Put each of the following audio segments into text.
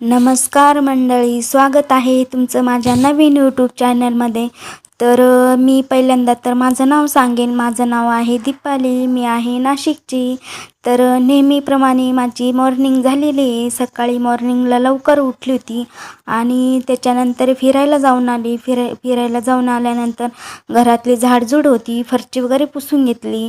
नमस्कार मंडळी, स्वागत आहे तुमचं माझ्या नवीन यूट्यूब चॅनलमध्ये. तर मी पहिल्यांदा तर माझं नाव सांगेन. माझं नाव आहे दीपाली, मी आहे नाशिकची. तर नेहमीप्रमाणे माझी मॉर्निंग झालेली आहे. सकाळी मॉर्निंगला लवकर उठली होती आणि त्याच्यानंतर फिरायला जाऊन आली. फिरायला जाऊन आल्यानंतर घरातली झाडझूड होती, फरची वगैरे पुसून घेतली.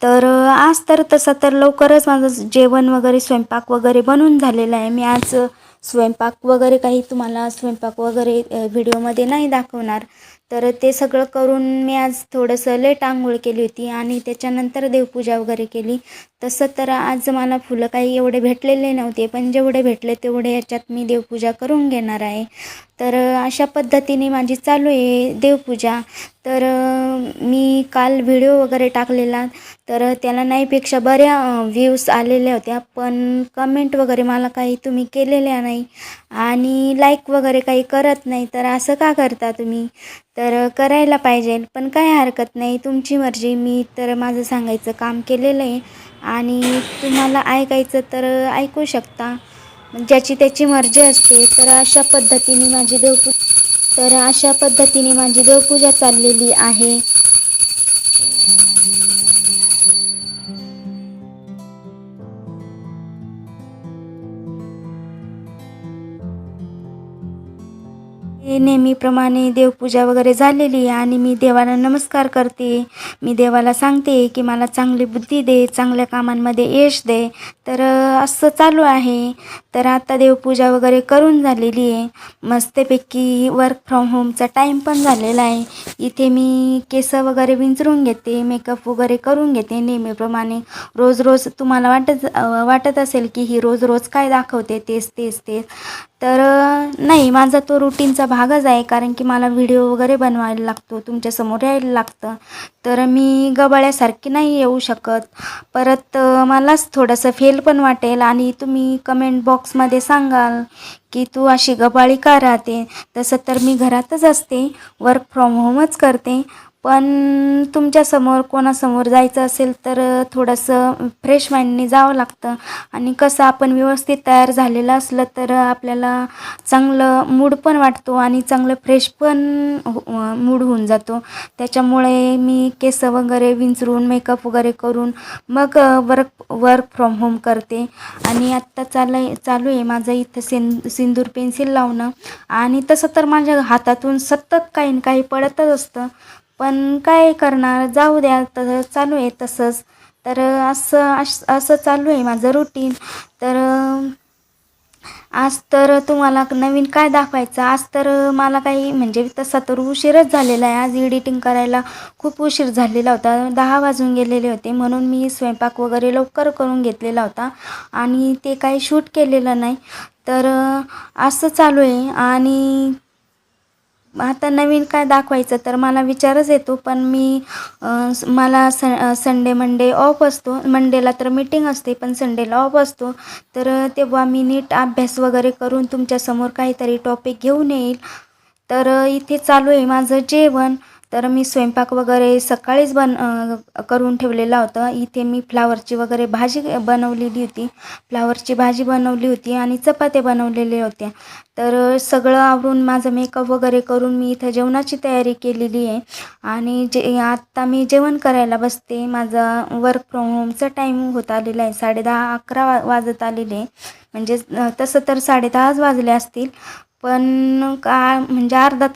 तर आज तर तसं तर लवकरच माझं जेवण वगैरे स्वयंपाक वगैरे बनून झालेलं आहे. मी आज स्वयंपाक वगैरे काही तुम्हाला स्वयंपाक वगैरे व्हिडिओमध्ये नाही दाखवणार. तर ते सगळं करून मी आज थोडंसं लेट आंघोळ केली होती आणि त्याच्यानंतर देवपूजा वगैरे केली. तसं तर आज मला फुलं काही एवढे भेटलेले नव्हते, पण जेवढे भेटले तेवढे याच्यात मी देवपूजा करून घेणार आहे. तर अशा पद्धतीने माझी चालू आहे देवपूजा. तर मी काल व्हिडिओ वगैरे टाकलेला, तर त्याला नाहीपेक्षा बऱ्या व्ह्यूज आलेल्या होत्या, पण कमेंट वगैरे मला काही तुम्ही केलेल्या नाही आणि लाईक वगैरे काही करत नाही. तर असं का करता तुम्ही? तर करायला पाहिजे, पण काय हरकत नाही, तुमची मर्जी. मी तर माझं सांगायचं काम केलेलं आहे आणि तुम्हाला ऐकायचं तर ऐकू शकता, ज्याची त्याची मर्जी असते. तर अशा पद्धतीने माझी देवपूजा चाललेली आहे. नेहमीप्रमाणे देवपूजा वगैरे झालेली आहे आणि मी देवाला नमस्कार करते. मी देवाला सांगते की मला चांगली बुद्धी दे, चांगल्या कामांमध्ये यश दे. तर असं चालू आहे. तर आता देवपूजा वगैरे करून झालेली आहे. मस्तपैकी वर्क फ्रॉम होमचा टाईम पण झालेला आहे. इथे मी केस वगैरे विंचरून घेते, मेकअप वगैरे करून घेते नेहमीप्रमाणे. रोज रोज तुम्हाला वाटत असेल की ही रोज रोज काय दाखवते, तेच तेच तेच. तर नाही, माझा तो रुटीनचा भागच आहे, कारण की मला व्हिडिओ वगैरे बनवायला लागतो, तुमच्यासमोर यायला लागतं. तर मी गबाळ्यासारखी नाही येऊ शकत. परत मलाच थोडंसं फेल पण वाटेल आणि तुम्ही कमेंट बॉक्समध्ये सांगाल की तू अशी गबाळी का राहते. तसं तर मी घरातच असते, वर्क फ्रॉम होमच करते. पण तुमच्यासमोर कोणासमोर जायचं असेल तर थोडंसं फ्रेश माइंडने जावं लागतं. आणि कसं आपण व्यवस्थित तयार झालेलं असलं तर आपल्याला चांगलं मूड पण वाटतो आणि चांगलं फ्रेश पण मूड होऊन जातो. त्याच्यामुळे मी केस वगैरे विंचरून मेकअप वगैरे करून मग वर्क फ्रॉम होम करते. आणि आत्ता चालू आहे माझं इथं सिंदूर पेन्सिल लावणं. आणि तसं तर माझ्या हातातून सतत काही ना काही पडतच असतं, पण काय करणार, जाऊ द्या, तसं चालू आहे तसंच. तर असं चालू आहे माझं रुटीन. तर आज तर तुम्हाला नवीन काय दाखवायचं. आज तर मला काही म्हणजे तसा तर उशीरच झालेला आहे. आज एडिटिंग करायला खूप उशीर झालेला होता, 10 वाजून गेलेले होते. म्हणून मी स्वयंपाक वगैरे लवकर करून घेतलेला होता आणि ते काही शूट केलेलं नाही. तर असं चालू आहे. आणि आता नवीन काय दाखवायचं तर मला विचारच येतो, पण मला संडे मंडे ऑफ असतो. मंडेला तर मीटिंग असते, पण संडेला ऑफ असतो. तर तेव्हा मी नीट अभ्यास वगैरे करून तुमच्यासमोर काहीतरी टॉपिक घेऊन येईल. तर इथे चालू आहे माझं जेवण. तर मी स्वयंपाक वगैरे सकाळीच करून ठेवलेला होता. इथे मी फ्लावरची वगैरे भाजी बनवलेली होती. फ्लावरची भाजी बनवली होती आणि चपात्या बनवलेल्या होत्या. तर सगळं आवरून माझं मेकअप वगैरे करून मी इथं जेवणाची तयारी केलेली आहे. आणि आत्ता मी जेवण करायला बसते. माझा वर्क फ्रॉम होमचा टाईम होत आलेला आहे, 10:30 11 वाजत आलेले आहे. म्हणजे तसं तर 10:30च वाजले असतील, पण म्हणजे अर्धा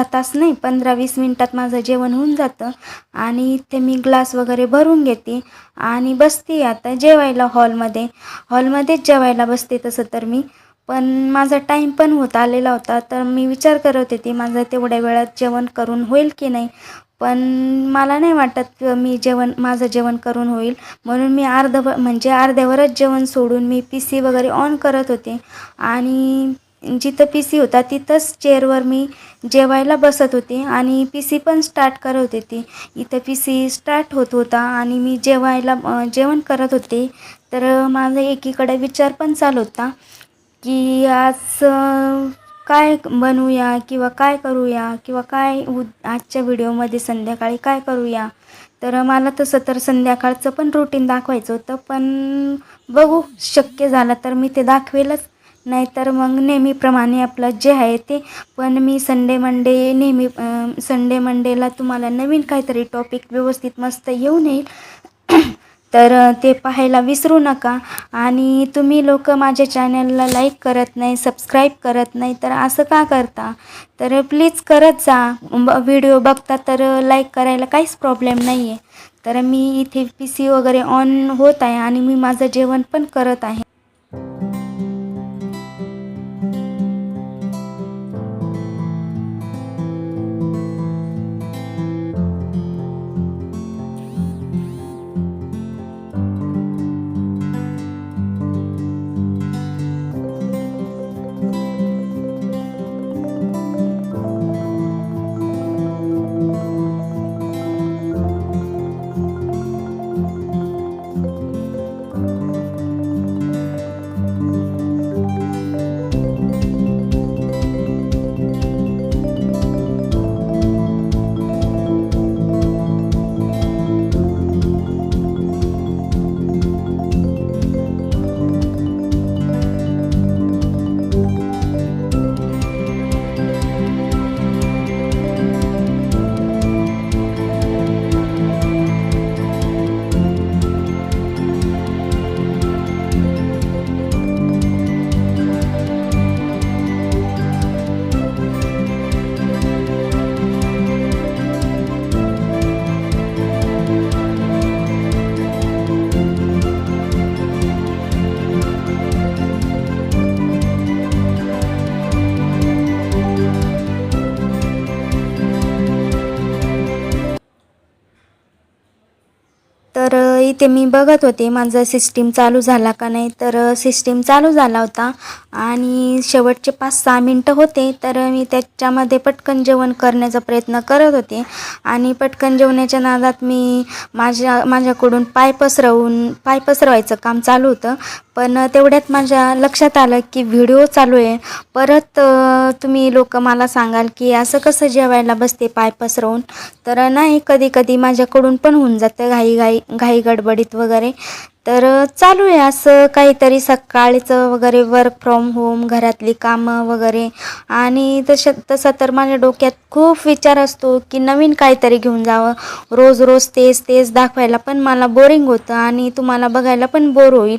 तास नाही, 15-20 मिनटात माझं जेवण होऊन जातं. आणि इथे मी ग्लास वगैरे भरून घेते आणि बसते आता जेवायला. हॉलमध्येच जेवायला बसते तसं तर मी. पण माझा टाईम पण होत आलेला होता, तर मी विचार करत होते माझं तेवढ्या वेळात जेवण करून होईल की नाही. पण मला नाही वाटत माझं जेवण करून होईल. म्हणून मी अर्ध्यावरच जेवण सोडून मी PC वगैरे ऑन करत होते आणि जिथं PC होता तिथंच चेअरवर मी जेवायला बसत होते आणि PC पण स्टार्ट करत होते. इथं PC स्टार्ट होत होता आणि मी जेवण करत होते. तर माझा एकीकडे विचार पण चालू होता की आज काय बनवूया किंवा काय करूया किंवा आजच्या व्हिडिओमध्ये संध्याकाळी काय करूया. तर मला तसं तर संध्याकाळचं पण रुटीन दाखवायचं होतं, पण बघू, शक्य झालं तर मी ते दाखवेलच, नाहीतर मग नेहमीप्रमाणे आपलं जे आहे ते. पण मी संडे मंडेला तुम्हाला नवीन काहीतरी टॉपिक व्यवस्थित मस्त येऊन येईल. तर ते पाहायला विसरू नका. आणि तुम्ही लोक माझ्या चॅनलला लाईक करत नाही, सबस्क्राईब करत नाही, तर असं का करता? तर प्लीज करत जा. व्हिडिओ बघता तर लाईक करायला काहीच प्रॉब्लेम नाही आहे. तर मी इथे PC वगैरे ऑन होत आहे आणि मी माझं जेवण पण करत आहे. तर इथे मी बघत होते माझा सिस्टीम चालू झाला का नाही. तर सिस्टीम चालू झाला होता आणि शेवटचे 5-6 मिनटं होते. तर मी त्याच्यामध्ये पटकन जेवण करण्याचा प्रयत्न करत होते आणि पटकन जेवणाच्या नादात मी माझ्याकडून पाय पसरवायचं काम चालू होतं. पण तेवढ्यात माझ्या लक्षात आलं की व्हिडिओ चालू आहे. परत तुम्ही लोक मला सांगाल की असं कसं जेवायला बसते पाय पसरवून. तर नाही, कधी कधी माझ्याकडून पण होऊन जातं घाई गडबडीत वगैरे. तर चालू आहे असं काहीतरी सकाळचं वगैरे, वर्क फ्रॉम होम, घरातली कामं वगैरे. आणि तसं तर माझ्या डोक्यात खूप विचार असतो की नवीन काहीतरी घेऊन जावं. रोज रोज तेच दाखवायला पण मला बोरिंग होतं आणि तुम्हाला बघायला पण बोर होईल.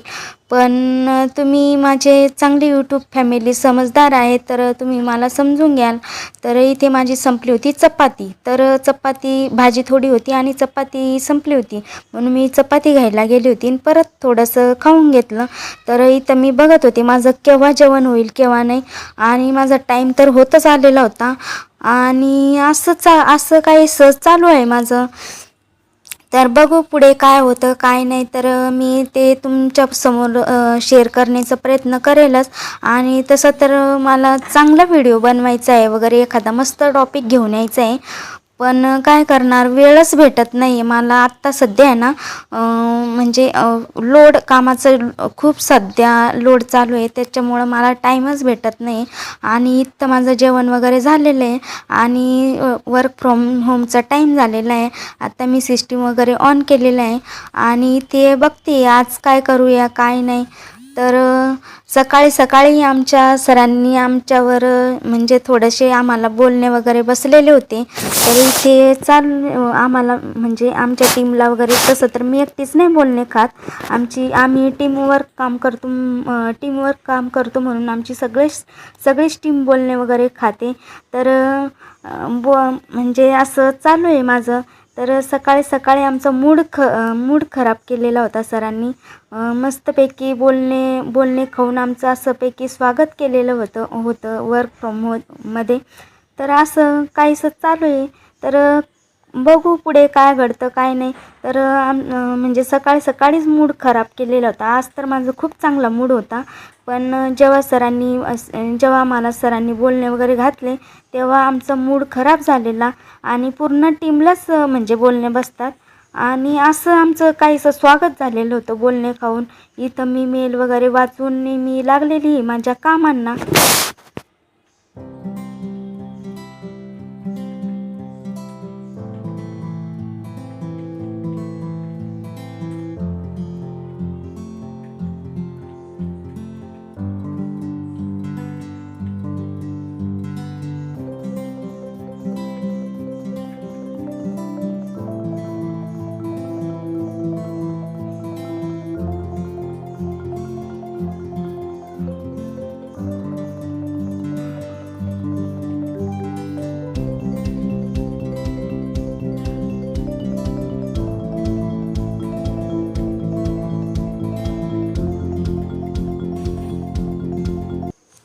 पण तुम्ही माझे चांगली यूट्यूब फॅमिली समजदार आहे, तर तुम्ही मला समजून घ्याल. तर इथे माझी संपली होती चपाती. तर चपाती भाजी थोडी होती आणि चपाती संपली होती, म्हणून मी चपाती घ्यायला गेली होती आणि परत थोडंसं खाऊन घेतलं. तर इथं मी बघत होते माझं केव्हा जेवण होईल केव्हा नाही. आणि माझा टाईम तर होतच आलेला होता आणि असं काही सहज चालू आहे माझं. तर बघू पुढे काय होतं काय नाही. तर मी ते तुमच्यासमोर शेअर करण्याचा प्रयत्न करेलच. आणि तसं तर मला चांगला व्हिडिओ बनवायचा आहे वगैरे, एखादा मस्त टॉपिक घेऊन यायचा आहे. पण काय करणार, वेळच भेटत नाही आहे मला आत्ता सध्या आहे ना. म्हणजे कामाचं खूप सध्या लोड चालू आहे, त्याच्यामुळं मला टाईमच भेटत नाही. आणि इथं माझं जेवण वगैरे झालेलं आहे आणि वर्क फ्रॉम होमचा टाईम झालेला आहे. आता मी सिस्टीम वगैरे ऑन केलेलं आहे आणि ते बघते आज काय करूया काय नाही. तर सकाळी आमच्या सरांनी आमच्यावर म्हणजे थोडेसे आम्हाला बोलणे वगैरे बसलेले होते. तर इथे आम्हाला म्हणजे आमच्या टीमला वगैरे, तसं तर मी एकटीच नाही बोलणे खात. आम्ही टीमवर्क काम करतो म्हणून आमची सगळीच टीम बोलणे वगैरे खाते. तर म्हणजे असं चालू आहे माझं. तर सकाळी आमचा मूड खराब केलेला होता सरांनी. मस्तपैकी बोलणे खाऊन आमचं असंपैकी स्वागत केलेलं होतं वर्क फ्रॉम होममध्ये. तर असं काहीसं चालू आहे. तर बघू पुढे काय घडतं काय नाही. तर म्हणजे सकाळीच मूड खराब केलेला होता. आज तर माझं खूप चांगला मूड होता. पण जेव्हा मला सरांनी बोलणे वगैरे घातले तेव्हा आमचा मूड खराब झालेला आणि पूर्ण टीमलाच म्हणजे बोलणे बसतात. आणि असं आमचं काहीसं स्वागत झालेलं होतं बोलणे खाऊन. इथं मी मेल वगैरे वाचून मी लागलेली माझ्या कामांना.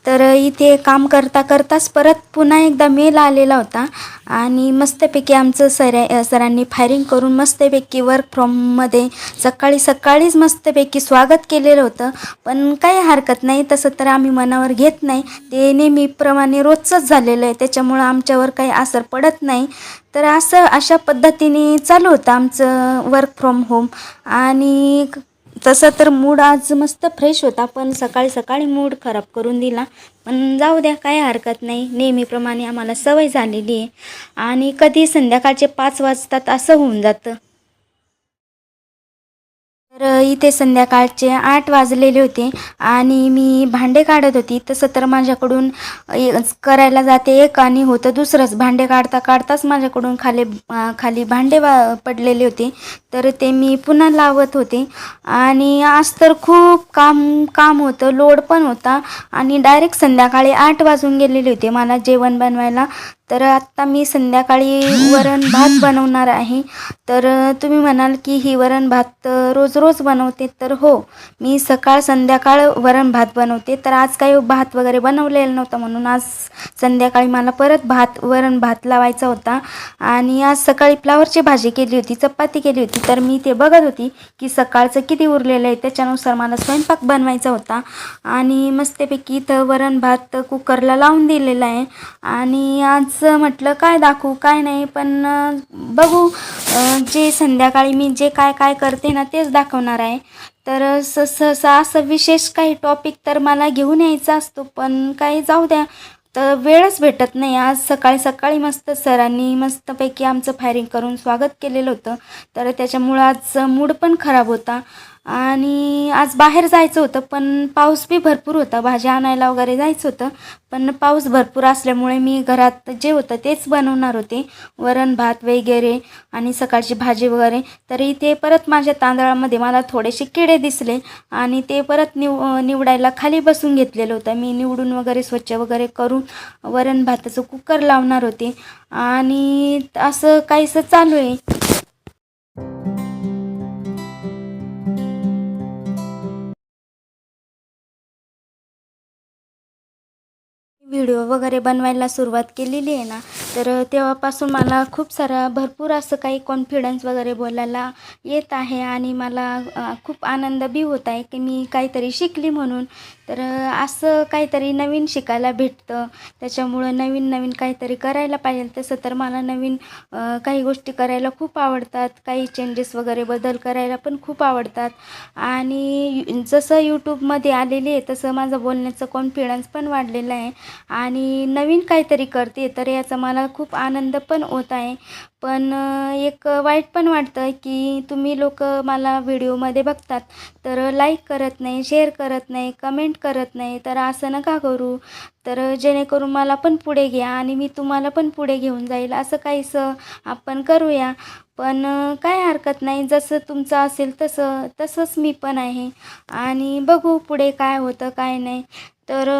तर इथे काम करता करताच परत पुन्हा एकदा मेल आलेला होता आणि मस्तपैकी आमचं सरांनी फायरिंग करून मस्तपैकी वर्क फ्रॉममध्ये सकाळीच मस्तपैकी स्वागत केलेलं होतं. पण काही हरकत नाही, तसं तर आम्ही मनावर घेत नाही. ते नेहमीप्रमाणे रोजचंच झालेलं आहे, त्याच्यामुळं आमच्यावर काही असर पडत नाही. तर अशा पद्धतीने चालू होतं आमचं वर्क फ्रॉम होम. आणि तसं तर मूड आज मस्त फ्रेश होता, पण सकाळी मूड खराब करून दिला. पण जाऊ द्या, काही हरकत नाही. नेहमीप्रमाणे आम्हाला सवय झालेली आहे आणि कधी संध्याकाळचे 5 वाजतात असं होऊन जातं. तर इथे संध्याकाळचे 8 वाजलेले होते आणि मी भांडे काढत होती. तसं तर माझ्याकडून करायला जाते एक आणि होतं दुसरंच. भांडे काढताच माझ्याकडून खाली भांडे पडलेले होते, तर ते मी पुन्हा लावत होते. आणि आज तर खूप काम होतं, लोड पण होता आणि डायरेक्ट संध्याकाळी 8 वाजून गेलेले होते मला जेवण बनवायला. तर आत्ता मी संध्याकाळी वरण भात बनवणार आहे. तर तुम्ही म्हणाल की ही वरण भात रोज बनवते, तर हो, मी सकाळ संध्याकाळ वरण भात बनवते. तर आज काही भात वगैरे बनवलेलं नव्हतं, म्हणून आज संध्याकाळी मला परत वरण भात लावायचा होता. आणि आज सकाळी फ्लावरची भाजी केली होती, चपाती केली होती. तर मी ते बघत होती की सकाळचं किती उरलेलं आहे, त्याच्यानुसार मला स्वयंपाक बनवायचा होता. आणि मस्तपैकी इथं वरण भात कुकरला लावून दिलेला आहे. आणि आज म्हटलं काय दाखवू काय नाही, पण बघू, जे संध्याकाळी मी जे काय करते ना तेच दाखवणार आहे. तर सहसा असं विशेष काही टॉपिक तर मला घेऊन यायचा असतो, पण काही जाऊ द्या, तर वेळच भेटत नाही. आज सकाळी मस्त सरांनी मस्तपैकी आमचं फायरिंग करून स्वागत केलेलं होतं, तर त्याच्यामुळं आज मूड पण खराब होता. आणि आज बाहेर जायचं होतं, पण पाऊस बी भरपूर होता. भाज्या आणायला वगैरे जायचं होतं, पण पाऊस भरपूर असल्यामुळे मी घरात जे होतं तेच बनवणार होते, वरण भात वगैरे आणि सकाळची भाजी वगैरे. तर इथे परत माझ्या तांदळामध्ये मला थोडेसे किडे दिसले आणि ते परत निवडायला खाली बसून घेतलेलं होतं. मी निवडून वगैरे स्वच्छ वगैरे करून वरण भाताचं कुकर लावणार होते. आणि असं काहीसं चालू आहे. व्हिडिओ वगैरे बनवायला सुरुवात केलेली आहे ना, तर तेव्हापासून मला खूप भरपूर असं काही कॉन्फिडन्स वगैरे बोलायला येत आहे आणि मला खूप आनंद बी होत आहे की मी काहीतरी शिकली म्हणून. तर असं काहीतरी नवीन शिकायला भेटतं, त्याच्यामुळं नवीन काहीतरी करायला पाहिजे. तसं तर मला नवीन काही गोष्टी करायला खूप आवडतात, काही चेंजेस वगैरे बदल करायला पण खूप आवडतात. आणि जसं यूट्यूबमध्ये आलेली आहे तसं माझं बोलण्याचं कॉन्फिडन्स पण वाढलेलं आहे आणि नवीन काहीतरी करते, तर याचा मला खूप आनंद पण होत आहे. पण एक वाईट पण वाटतं की तुम्ही लोक मला व्हिडिओमध्ये बघतात, तर लाईक करत नाही, शेअर करत नाही, कमेंट करत नाही. तर असं नका करू. तर जेणेकरून मला पण पुढे घ्या आणि मी तुम्हाला पण पुढे घेऊन जाईल, असं काहीसं आपण करूया. पण काय हरकत नाही, जसं तुमचं असेल तसंच मी पण आहे आणि बघू पुढे काय होतं काय नाही. तर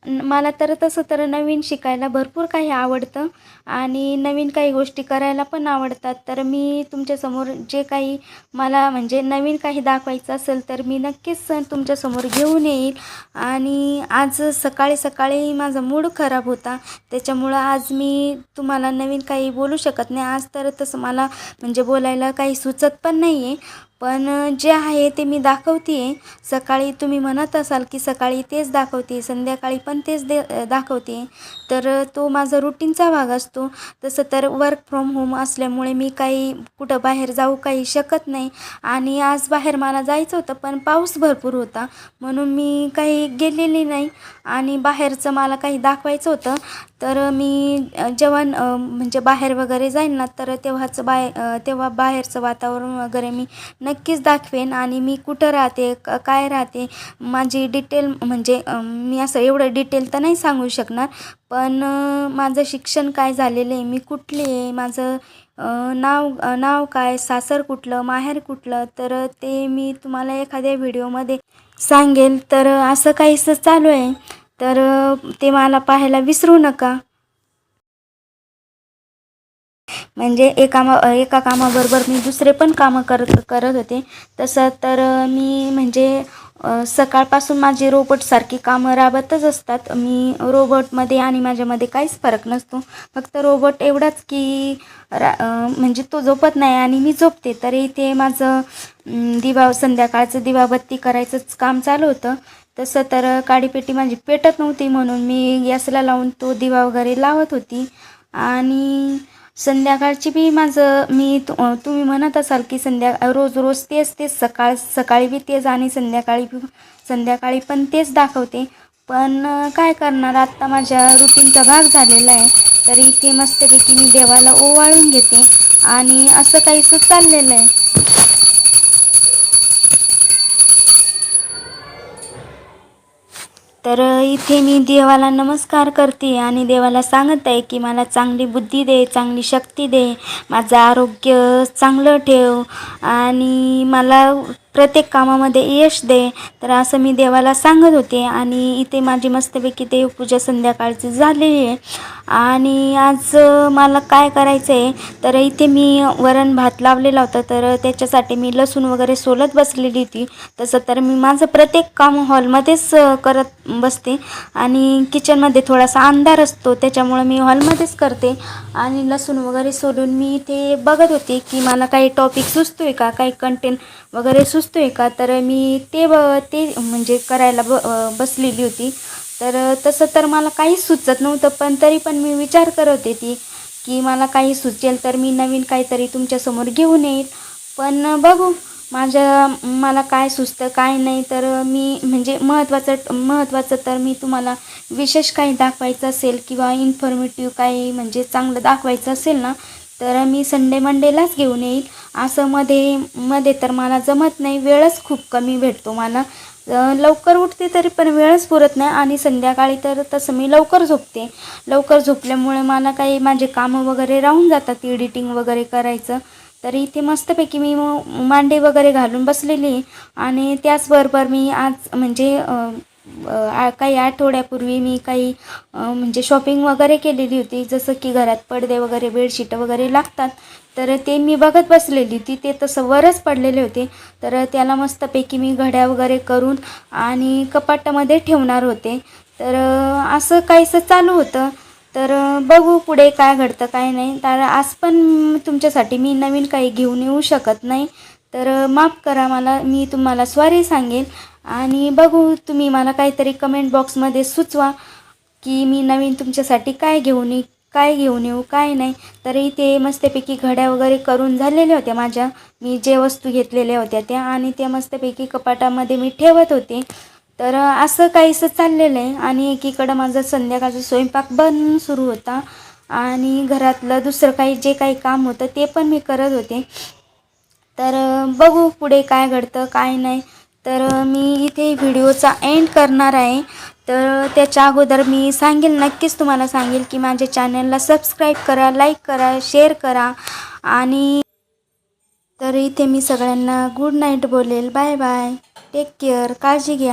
मला तर तसं तर नवीन शिकायला भरपूर काही आवडतं आणि नवीन काही गोष्टी करायला पण आवडतात. तर मी तुमच्यासमोर जे काही मला म्हणजे नवीन काही दाखवायचं असेल तर मी नक्कीच तुमच्यासमोर घेऊन येईल. आणि आज सकाळी माझा मूड खराब होता, त्याच्यामुळं आज मी तुम्हाला नवीन काही बोलू शकत नाही. आज तर तसं मला म्हणजे बोलायला काही सुचत पण नाही आहे, पण जे आहे ते मी दाखवते आहे. सकाळी तुम्ही म्हणत असाल की सकाळी तेच दाखवते, संध्याकाळी पण तेच दाखवते, तर तो माझा रुटीनचा भाग असतो. तसं तर वर्क फ्रॉम होम असल्यामुळे मी काही कुठं बाहेर जाऊ काही शकत नाही. आणि आज बाहेर मला जायचं होतं, पण पाऊस भरपूर होता म्हणून मी काही गेलेली नाही. आणि बाहेरचं मला काही दाखवायचं होतं, तर मी जेव्हा म्हणजे बाहेर वगैरे जाईल ना, तर तेव्हा बाहेरचं वातावरण वगैरे मी नक्कीच दाखवेन. आणि मी कुठं राहते, काय राहते, माझी डिटेल म्हणजे मी असं एवढं डिटेल तर नाही सांगू शकणार, पण माझं शिक्षण काय झालेलं आहे, मी कुठली आहे, माझं नाव काय, सासर कुठलं, माहेर कुठलं, तर ते मी तुम्हाला एखाद्या व्हिडिओमध्ये सांगेल. तर असं काहीसं चालू आहे, तर ते मला पाहायला विसरू नका. म्हणजे एका कामाबरोबर मी दुसरे पण कामं करत होते. तसं तर मी म्हणजे सकाळपासून माझी रोबोटसारखी कामं राबतच असतात. मी रोबोटमध्ये आणि माझ्यामध्ये काहीच फरक नसतो. फक्त रोबोट एवढाच की म्हणजे तो झोपत नाही आणि मी झोपते. तर इथे माझं संध्याकाळचं दिवाबत्ती करायचंच काम चालू होतं. तसं तर काडीपेटी माझी पेटत नव्हती, म्हणून मी गॅसला लावून तो दिवा वगैरे लावत होती. आणि संध्याकाळची बी तुम्ही म्हणत असाल की रोज रोज तेच तेच सकाळी बी तेच आणि संध्याकाळी पण तेच दाखवते. पण काय करणार, आत्ता माझ्या रुटीनचा भाग झालेला आहे. तर इथे मस्तपैकी मी देवाला ओवाळून घेते आणि असं काहीसं चाललेलं आहे. तर इथे मी देवाला नमस्कार करते आणि देवाला सांगत आहे की मला चांगली बुद्धी दे, चांगली शक्ती दे, माझं आरोग्य चांगलं ठेव आणि मला प्रत्येक कामामध्ये यश दे. तर असं मी देवाला सांगत होते. आणि इथे माझी मस्तपैकी देवपूजा संध्याकाळची झालेली आहे. आणि आज मला काय करायचं आहे, तर इथे मी वरण भात लावलेला होता, तर त्याच्यासाठी मी लसूण वगैरे सोलत बसलेली होती. तसं तर मी माझं प्रत्येक काम हॉलमध्येच करत बसते आणि किचनमध्ये थोडासा अंधार असतो, त्याच्यामुळं मी हॉलमध्येच करते. आणि लसूण वगैरे सोलून मी इथे बघत होते की मला काही टॉपिक सुचतो आहे का, काही कंटेंट वगैरे सुचतो आहे का. तर मी ते म्हणजे करायला बसलेली होती. तर तसं तर मला काहीच सुचत नव्हतं, पण तरी पण मी विचार करत होते की मला काही सुचेल तर मी नवीन काहीतरी तुमच्यासमोर घेऊन येईल. पण बघू मला काय सुचतं काय नाही. तर मी म्हणजे महत्त्वाचं तर मी तुम्हाला विशेष काही दाखवायचं असेल किंवा इन्फॉर्मेटिव्ह काही म्हणजे चांगलं दाखवायचं असेल ना, तर मी संडे मंडेलाच घेऊन येईल. असं मध्ये तर मला जमत नाही, वेळच खूप कमी भेटतो मला. लवकर उठते तरी पण वेळच पुरत नाही. आणि संध्याकाळी तर तसं मी लवकर झोपते. लवकर झोपल्यामुळे मला काही माझे कामं वगैरे राहून जातात, एडिटिंग वगैरे करायचं. तर इथे मस्तपैकी मी मांडे वगैरे घालून बसलेली आहे. आणि त्याचबरोबर मी आज म्हणजे काही आठवड्यापूर्वी मी काही म्हणजे शॉपिंग वगैरे केलेली होती. जसं की घरात पडदे वगैरे, बेडशीट वगैरे लागतात, तर ते मी बघत बसलेली होती. ते तसं वरच पडलेले होते. तर त्याला मस्तपैकी मी घड्या वगैरे करून आणि कपाटामध्ये ठेवणार होते. तर असं काहीसं चालू होतं. तर बघू पुढे काय घडतं काय नाही. तर आज पण तुमच्यासाठी मी नवीन काही घेऊन येऊ शकत नाही, तर माफ करा मला. मी तुम्हाला सॉरी सांगेल. आणि बघू तुम्ही मला काहीतरी कमेंट बॉक्समध्ये सुचवा की मी नवीन तुमच्यासाठी काय घेऊन येऊ काय नाही. तर इथे मस्तपैकी घड्या वगैरे करून झालेल्या होत्या माझ्या, मी जे वस्तू घेतलेल्या होत्या त्या, आणि त्या मस्तपैकी कपाटामध्ये मी ठेवत होते. तर असं काहीसं चाललेलं आहे. आणि एकीकडं माझं संध्याकाळचा स्वयंपाक सुरू होता आणि घरातलं दुसरं जे काही काम होतं ते पण मी करत होते. तर बघू पुढे काय घडतं काय नाही. तर मी इथे व्हिडिओचा एंड करणार आहे. तर त्याच्या अगोदर मी नक्कीच तुम्हाला सांगेल की माझ्या चॅनलला सबस्क्राईब करा, लाईक करा, शेअर करा. आणि तर इथे मी सगळ्यांना गुड नाईट बोलेल. बाय बाय, टेक केअर, काळजी घ्या.